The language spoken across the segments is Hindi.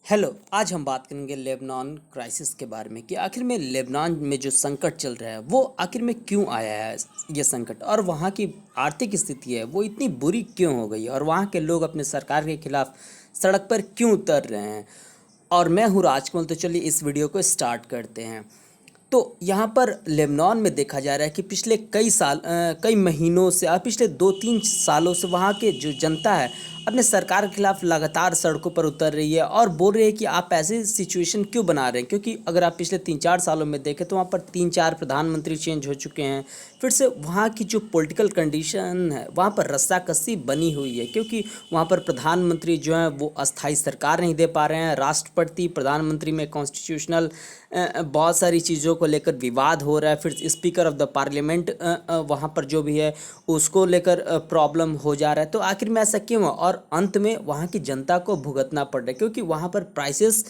हेलो। आज हम बात करेंगे लेबनान क्राइसिस के बारे में कि आखिर में लेबनान में जो संकट चल रहा है वो आखिर में क्यों आया है। ये संकट और वहाँ की आर्थिक स्थिति है वो इतनी बुरी क्यों हो गई और वहाँ के लोग अपने सरकार के खिलाफ सड़क पर क्यों उतर रहे हैं। और मैं हूँ राजकमल, तो चलिए इस वीडियो को स्टार्ट करते हैं। तो यहाँ पर लेबनान में देखा जा रहा है कि पिछले कई महीनों से और पिछले 2-3 सालों से वहाँ के जो जनता है अपने सरकार के खिलाफ लगातार सड़कों पर उतर रही है और बोल रही है कि आप ऐसी सिचुएशन क्यों बना रहे हैं। क्योंकि अगर आप पिछले 3-4 सालों में देखें तो वहाँ पर 3-4 प्रधानमंत्री चेंज हो चुके हैं। फिर से वहाँ की जो पॉलिटिकल कंडीशन है वहाँ पर रस्साकसी बनी हुई है, क्योंकि वहाँ पर प्रधानमंत्री जो हैं वो अस्थाई सरकार नहीं दे पा रहे हैं। राष्ट्रपति प्रधानमंत्री में कॉन्स्टिट्यूशनल बहुत सारी चीज़ों को लेकर विवाद हो रहा है। फिर स्पीकर ऑफ द पार्लियामेंट वहाँ पर जो भी है उसको लेकर प्रॉब्लम हो जा रहा है। तो आखिर में ऐसा क्यों है और अंत में वहाँ की जनता को भुगतना पड़ रहा है, क्योंकि वहाँ पर प्राइसेस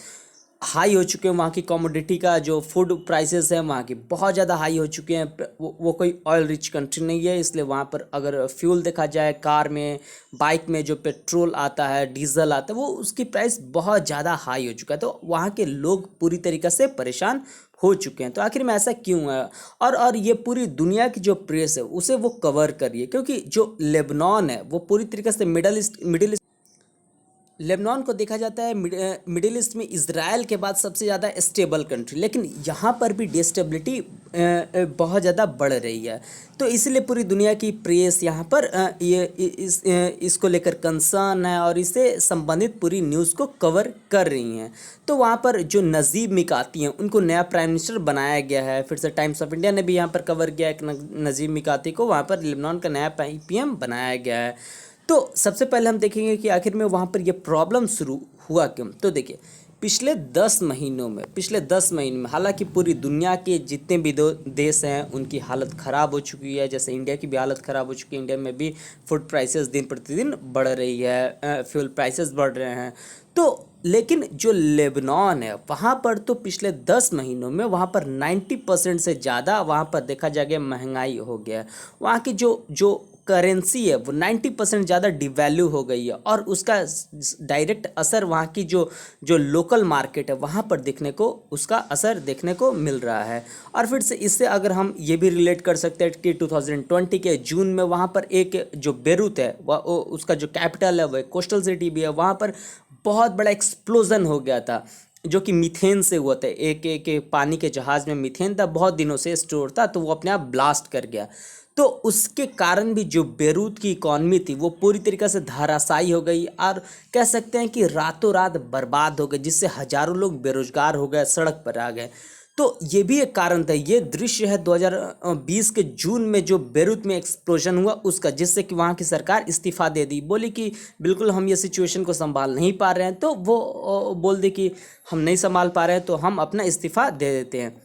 हाई हो चुके हैं। वहाँ की कमोडिटी का जो फूड प्राइसेस है वहाँ की बहुत ज़्यादा हाई हो चुके हैं। वो कोई ऑयल रिच कंट्री नहीं है, इसलिए वहाँ पर अगर फ्यूल देखा जाए, कार में बाइक में जो पेट्रोल आता है, डीजल आता है, वो उसकी प्राइस बहुत ज़्यादा हाई हो चुका है। तो वहाँ के लोग पूरी तरीक़े से परेशान हो चुके हैं। तो आखिर में ऐसा क्यों है और ये पूरी दुनिया की जो प्रेस है उसे वो कवर कर रही है, क्योंकि जो लेबनान है वो पूरी तरीके से मिडिल लेबनान को देखा जाता है मिडिल ईस्ट में इज़राइल के बाद सबसे ज़्यादा स्टेबल कंट्री, लेकिन यहाँ पर भी डिस्टेबिलिटी बहुत ज़्यादा बढ़ रही है। तो इसलिए पूरी दुनिया की प्रेस यहाँ पर इसको लेकर कंसर्न है और इससे संबंधित पूरी न्यूज़ को कवर कर रही हैं। तो वहाँ पर जो नजीब मिकाती हैं उनको नया प्राइम मिनिस्टर बनाया गया है। फिर से टाइम्स ऑफ इंडिया ने भी यहाँ पर कवर किया है नजीब मिकाती को वहाँ पर लेबनान का नया पीएम बनाया गया है। तो सबसे पहले हम देखेंगे कि आखिर में वहाँ पर ये प्रॉब्लम शुरू हुआ क्यों। तो देखिए, पिछले 10 महीनों में हालांकि पूरी दुनिया के जितने भी देश हैं उनकी हालत ख़राब हो चुकी है। जैसे इंडिया की भी हालत ख़राब हो चुकी है। इंडिया में भी फूड प्राइसेस दिन प्रतिदिन बढ़ रही है, फ्यूल प्राइसेस बढ़ रहे हैं। तो लेकिन जो लेबनान है वहाँ पर तो पिछले 10 महीनों में वहाँ पर 90% से ज़्यादा वहाँ पर देखा जाएगा महंगाई हो गया है। वहाँ की जो करेंसी है वो 90% ज़्यादा डिवैल्यू हो गई है और उसका डायरेक्ट असर वहाँ की जो लोकल मार्केट है वहाँ पर उसका असर देखने को मिल रहा है। और फिर से इससे अगर हम ये भी रिलेट कर सकते हैं कि 2020 के जून में वहाँ पर एक जो बेरूत है वह उसका जो कैपिटल है वह कोस्टल सिटी भी है, वहाँ पर बहुत बड़ा एक्सप्लोजन हो गया था जो कि मीथेन से हुआ था। एक पानी के जहाज़ में मीथेन था, बहुत दिनों से स्टोर था, तो वो अपने आप ब्लास्ट कर गया। तो उसके कारण भी जो बेरूत की इकॉनमी थी वो पूरी तरीक़े से धराशायी हो गई और कह सकते हैं कि रातों रात बर्बाद हो गए, जिससे हज़ारों लोग बेरोजगार हो गए, सड़क पर आ गए। तो ये भी एक कारण था। ये दृश्य है 2020 के जून में जो बेरूत में एक्सप्लोजन हुआ उसका, जिससे कि वहाँ की सरकार इस्तीफ़ा दे दी, बोली कि बिल्कुल हम ये सिचुएशन को संभाल नहीं पा रहे हैं। तो वो बोल दी कि हम नहीं संभाल पा रहे हैं तो हम अपना इस्तीफ़ा दे देते हैं।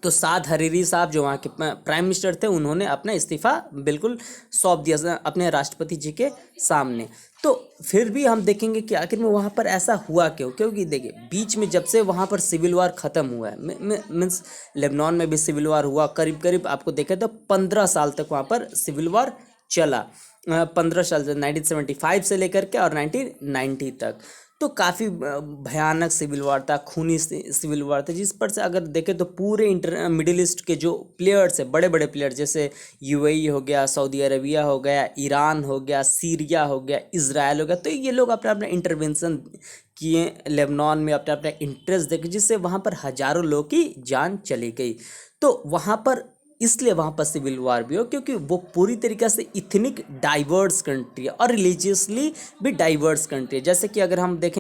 तो साद हरीरी साहब जो वहाँ के प्राइम मिनिस्टर थे उन्होंने अपना इस्तीफ़ा बिल्कुल सौंप दिया अपने राष्ट्रपति जी के सामने। तो फिर भी हम देखेंगे कि आखिर में वहाँ पर ऐसा हुआ क्यों। क्योंकि देखिए, बीच में जब से वहाँ पर सिविल वार ख़त्म हुआ है, मीन्स लेबनान में भी सिविल वार हुआ, करीब करीब आपको देखें तो 15 साल तक वहाँ पर सिविल वार चला। 15 साल से 1975 से लेकर के और 1990 तक। तो काफ़ी भयानक सिविल वार था, खूनी सिविल वार था, जिस पर से अगर देखें तो पूरे मिडिल ईस्ट के जो प्लेयर्स है, बड़े बड़े प्लेयर जैसे यूएई हो गया, सऊदी अरबिया हो गया, ईरान हो गया, सीरिया हो गया, इज़राइल हो गया, तो ये लोग अपना अपना इंटरवेंशन किए लेबनान में, अपना अपना इंटरेस्ट देखे, जिससे वहाँ पर हज़ारों लोग की जान चली गई। तो वहाँ पर इसलिए वहाँ पर सिविल वार भी हो क्योंकि वो पूरी तरीक़े से इथनिक डाइवर्स कंट्री है और रिलीजियसली भी डाइवर्स कंट्री है। जैसे कि अगर हम देखें,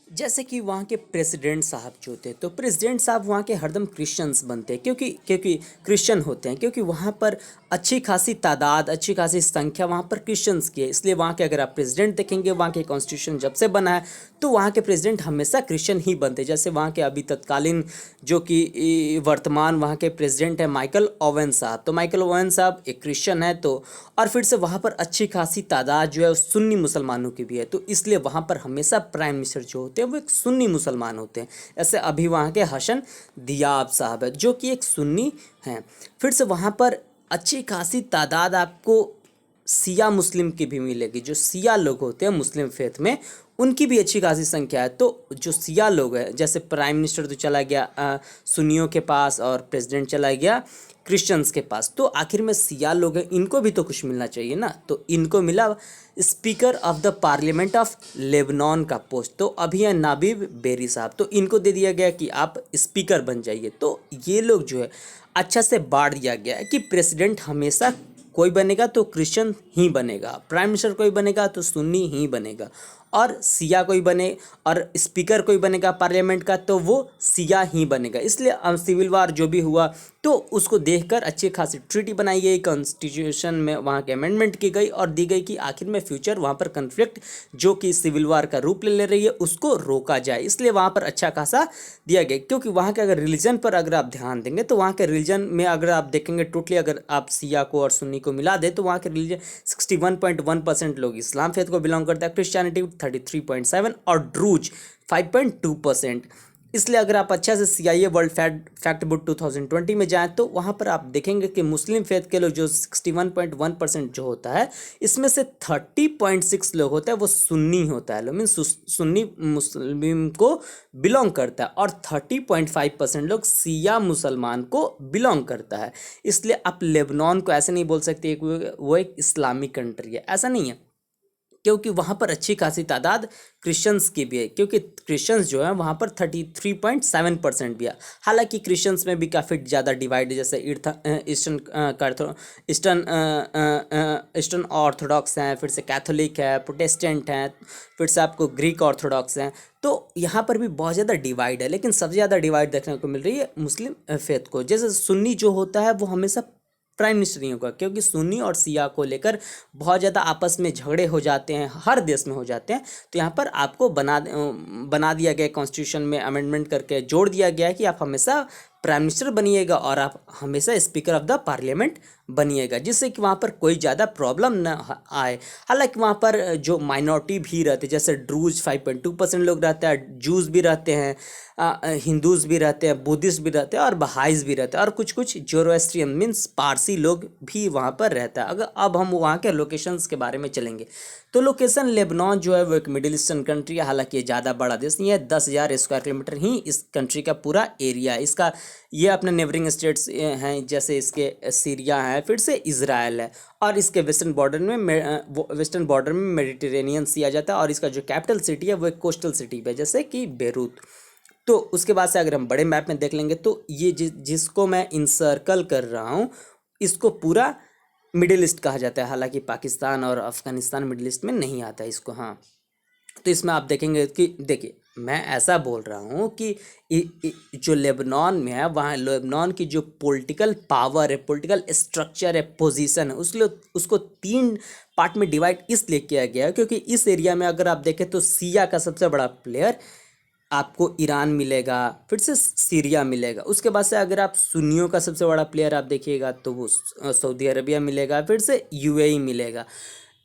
जैसे कि वहाँ के प्रेसिडेंट साहब जो थे, तो प्रेसिडेंट साहब वहाँ के हरदम क्रिश्चियंस बनते हैं, क्योंकि क्रिश्चियन होते हैं, क्योंकि वहाँ पर अच्छी खासी तादाद, अच्छी खासी संख्या वहाँ पर क्रिश्चियंस की है। इसलिए वहाँ के अगर आप प्रेसिडेंट देखेंगे, वहाँ के कॉन्स्टिट्यूशन जब से बना है तो वहाँ के प्रेसिडेंट हमेशा क्रिश्चियन ही बनते हैं। जैसे वहाँ के अभी तत्कालीन जो कि वर्तमान वहाँ के प्रेसिडेंट हैं माइकल ओवन साहब, तो माइकल ओवन साहब एक क्रिश्चियन है। तो और फिर से वहाँ पर अच्छी खासी तादाद जो है सुन्नी मुसलमानों की भी है, तो इसलिए वहाँ पर हमेशा प्राइम मिनिस्टर जो होते हैं वो एक सुन्नी मुसलमान होते हैं। ऐसे अभी वहाँ के हसन दियाब साहब है जो कि एक सुन्नी हैं। फिर से वहाँ पर अच्छी खासी तादाद आपको सिया मुस्लिम की भी मिलेगी। जो सिया लोग होते हैं मुस्लिम फेथ में उनकी भी अच्छी खासी संख्या है। तो जो सिया लोग हैं, जैसे प्राइम मिनिस्टर तो चला गया सुन्नियों के पास और प्रेसिडेंट चला गया क्रिश्चियंस के पास, तो आखिर में सिया लोग हैं, इनको भी तो कुछ मिलना चाहिए ना। तो इनको मिला speaker of the parliament of Lebanon का पोस्ट। तो अभी है नाबीब बेरी साहब, तो इनको दे दिया गया कि आप स्पीकर बन जाइए। तो ये लोग जो है अच्छा से बांट दिया गया है कि प्रेसिडेंट हमेशा कोई बनेगा तो क्रिश्चियन ही बनेगा, प्राइम मिनिस्टर कोई बनेगा तो सुन्नी ही बनेगा, और सिया कोई बने और स्पीकर कोई बनेगा पार्लियामेंट का तो वो सिया ही बनेगा। इसलिए अब सिविल वार जो भी हुआ तो उसको देखकर अच्छी खासी ट्रीटी बनाई गई, कॉन्स्टिट्यूशन में वहाँ के अमेंडमेंट की गई और दी गई कि आखिर में फ्यूचर वहाँ पर कन्फ्लिक्ट जो कि सिविल वार का रूप ले रही है उसको रोका जाए। इसलिए वहाँ पर अच्छा खासा दिया गया, क्योंकि वहाँ के अगर रिलीजन पर अगर आप ध्यान देंगे तो वहाँ के रिलीजन में अगर आप देखेंगे टोटली अगर आप सिया को और सुन्नी को मिला दे तो वहाँ के रिलीजन 61.1% लोग इस्लाम फेथ को बिलोंग करता है, क्रिश्चियनिटी 33.7 और ड्रूज 5.2%। इसलिए अगर आप अच्छा से CIA वर्ल्ड फैक्ट बुक 2020 में जाएं तो वहाँ पर आप देखेंगे कि मुस्लिम फेथ के लोग जो 61.1% जो होता है, इसमें से 30.6 लोग होता है वो सुन्नी होता है, मीन सुन्नी मुस्लिम को बिलोंग करता है, और 30.5% लोग सिया मुसलमान को बिलोंग करता है। इसलिए आप लेबनान को ऐसे नहीं बोल सकते कि वो एक इस्लामिक कंट्री है, ऐसा नहीं है, क्योंकि वहाँ पर अच्छी खासी तादाद क्रिश्चियंस की भी है, क्योंकि क्रिश्चियंस जो है वहाँ पर 33.7% भी है। हालांकि क्रिश्चियंस में भी काफ़ी ज़्यादा डिवाइड है, जैसे ईस्टर्न ऑर्थोडॉक्स हैं, फिर से कैथोलिक है, प्रोटेस्टेंट हैं, फिर से आपको ग्रीक ऑर्थोडॉक्स हैं। तो यहाँ पर भी बहुत ज़्यादा डिवाइड है, लेकिन सबसे ज़्यादा डिवाइड देखने को मिल रही है मुस्लिम फेथ को। जैसे सुन्नी जो होता है वो हमेशा प्राइम मिनिस्टर नहीं होगा, क्योंकि सुन्नी और सिया को लेकर बहुत ज़्यादा आपस में झगड़े हो जाते हैं, हर देश में हो जाते हैं। तो यहाँ पर आपको बना दिया गया, कॉन्स्टिट्यूशन में अमेंडमेंट करके जोड़ दिया गया है कि आप हमेशा प्राइम मिनिस्टर बनिएगा और आप हमेशा स्पीकर ऑफ द पार्लियामेंट बनिएगा, जिससे कि वहाँ पर कोई ज़्यादा प्रॉब्लम न आए। हालांकि वहाँ पर जो माइनॉरिटी भी रहते, जैसे ड्रूज 5.2% लोग रहते हैं, जूस भी रहते हैं, हिंदूज भी रहते हैं, बुद्धिस्ट भी रहते हैं और बहाइज भी रहते हैं, और कुछ कुछ जोरोएस्ट्रियन मीन्स पारसी लोग भी वहाँ पर रहता है। अगर अब हम वहाँ के लोकेशंस के बारे में चलेंगे तो लोकेशन लेबनान जो है वो एक मिडिल ईस्टर्न कंट्री है। हालांकि ये ज़्यादा बड़ा देश नहीं है, 10,000 स्क्वायर किलोमीटर ही इस कंट्री का पूरा एरिया है। इसका ये अपने नेबरिंग स्टेट्स हैं, जैसे इसके सीरिया है, फिर से इजराइल है, और इसके वेस्टर्न बॉर्डर में मेडिटेरेनियन सी आ जाता है, और इसका जो कैपिटल सिटी है वो एक कोस्टल सिटी है, जैसे कि बेरूत। तो उसके बाद से अगर हम बड़े मैप में देख लेंगे तो ये जिसको मैं इंसर्कल कर रहा हूँ इसको पूरा मिडिल ईस्ट कहा जाता है। हालांकि पाकिस्तान और अफगानिस्तान मिडिल ईस्ट में नहीं आता इसको। हाँ, तो इसमें आप देखेंगे कि देखिए मैं ऐसा बोल रहा हूँ कि जो लेबनान में है वहाँ लेबनान की जो पॉलिटिकल पावर है, पॉलिटिकल स्ट्रक्चर है, पोजीशन है, उसको 3 पार्ट में डिवाइड इसलिए किया गया है क्योंकि इस एरिया में अगर आप देखें तो सिया का सबसे बड़ा प्लेयर आपको ईरान मिलेगा, फिर से सीरिया मिलेगा। उसके बाद से अगर आप सुन्नियों का सबसे बड़ा प्लेयर आप देखिएगा तो वो सऊदी अरबिया मिलेगा, फिर से UAE मिलेगा।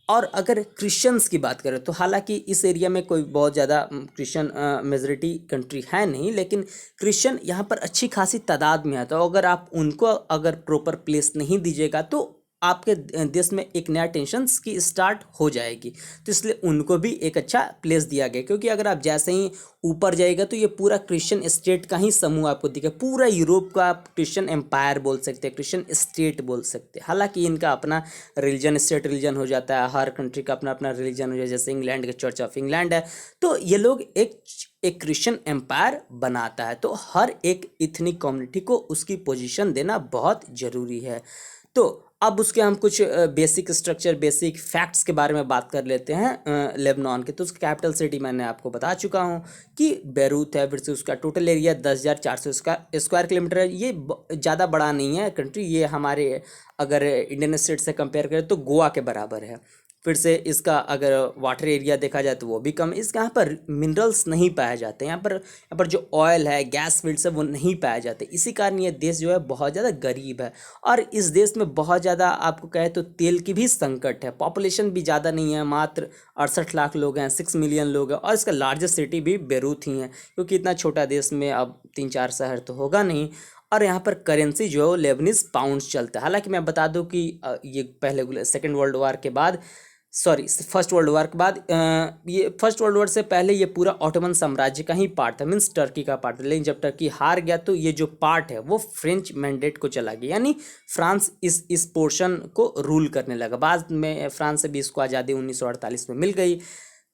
और अगर क्रिश्चियंस की बात करें तो हालांकि इस एरिया में कोई बहुत ज़्यादा क्रिश्चियन मेजॉरिटी कंट्री है नहीं, लेकिन क्रिश्चियन यहाँ पर अच्छी खासी तादाद में आता है। अगर आप उनको अगर प्रॉपर प्लेस नहीं दीजिएगा तो आपके देश में एक नया टेंशन की स्टार्ट हो जाएगी। तो इसलिए उनको भी एक अच्छा प्लेस दिया गया, क्योंकि अगर आप जैसे ही ऊपर जाएगा तो ये पूरा क्रिश्चियन स्टेट का ही समूह आपको दिखेगा। पूरा यूरोप का आप क्रिश्चियन एम्पायर बोल सकते हैं, क्रिश्चियन स्टेट बोल सकते हैं। हालांकि इनका अपना रिलीजन, स्टेट रिलीजन हो जाता है, हर कंट्री का अपना अपना रिलीजन हो जाता है। जैसे इंग्लैंड का चर्च ऑफ इंग्लैंड है, तो ये लोग एक क्रिश्चियन एम्पायर बनाता है। तो हर एक इथनिक कम्युनिटी को उसकी पोजीशन देना बहुत ज़रूरी है। तो अब उसके हम कुछ बेसिक स्ट्रक्चर, बेसिक फैक्ट्स के बारे में बात कर लेते हैं लेबनान के। तो उसकी कैपिटल सिटी मैंने आपको बता चुका हूँ कि बेरूत है, फिर से उसका टोटल एरिया 10,400 स्क्वायर किलोमीटर है। ये ज़्यादा बड़ा नहीं है कंट्री, ये हमारे अगर इंडियन स्टेट से कंपेयर करें तो गोवा के बराबर है। फिर से इसका अगर वाटर एरिया देखा जाए तो वो भी कम है। इसके यहाँ पर मिनरल्स नहीं पाए जाते, यहाँ पर जो ऑयल है, गैस फील्ड्स है वो नहीं पाए जाते। इसी कारण ये देश जो है बहुत ज़्यादा गरीब है, और इस देश में बहुत ज़्यादा आपको कहे तो तेल की भी संकट है। पॉपुलेशन भी ज़्यादा नहीं है, मात्र 68 लाख लोग हैं, 6 मिलियन लोग हैं, और इसका लार्जेस्ट सिटी भी बेरूत ही है, क्योंकि इतना छोटा देश में अब 3-4 शहर तो होगा नहीं। और यहाँ पर करेंसी जो है लेबनीज पाउंड्स चलता है। हालांकि मैं बता दूं कि ये पहले सेकेंड वर्ल्ड वार के बाद सॉरी, फर्स्ट वर्ल्ड वॉर के बाद ये फर्स्ट वर्ल्ड वॉर से पहले ये पूरा ऑटोमन साम्राज्य का ही पार्ट था, मीन्स टर्की का पार्ट था। लेकिन जब टर्की हार गया तो ये जो पार्ट है वो फ्रेंच मैंडेट को चला गया, यानी फ्रांस इस पोर्शन को रूल करने लगा। बाद में फ्रांस से भी इसको आज़ादी 1948 में मिल गई।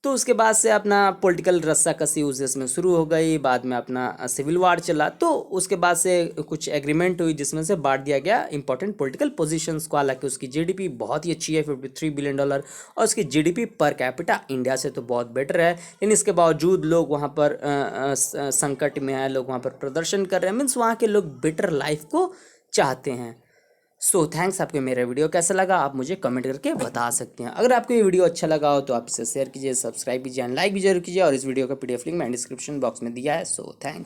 तो उसके बाद से अपना पॉलिटिकल रस्साकसी उस देश में शुरू हो गई। बाद में अपना सिविल वार चला, तो उसके बाद से कुछ एग्रीमेंट हुई जिसमें से बांट दिया गया इंपॉर्टेंट पॉलिटिकल पोजीशंस को। हालांकि उसकी जीडीपी बहुत ही अच्छी है, $53 बिलियन, और उसकी जीडीपी पर कैपिटा इंडिया से तो बहुत बेटर है। लेकिन इसके बावजूद लोग वहाँ पर संकट में हैं, लोग वहाँ पर प्रदर्शन कर रहे हैं, मीन्स वहाँ के लोग बेटर लाइफ को चाहते हैं। So thanks. आपको मेरा वीडियो कैसा लगा आप मुझे कमेंट करके बता सकते हैं। अगर आपको ये वीडियो अच्छा लगा हो तो आप इसे शेयर कीजिए, सब्सक्राइब कीजिए एंड लाइक भी जरूर कीजिए। और इस वीडियो का पीडीएफ लिंक मैंने डिस्क्रिप्शन बॉक्स में दिया है। So thanks.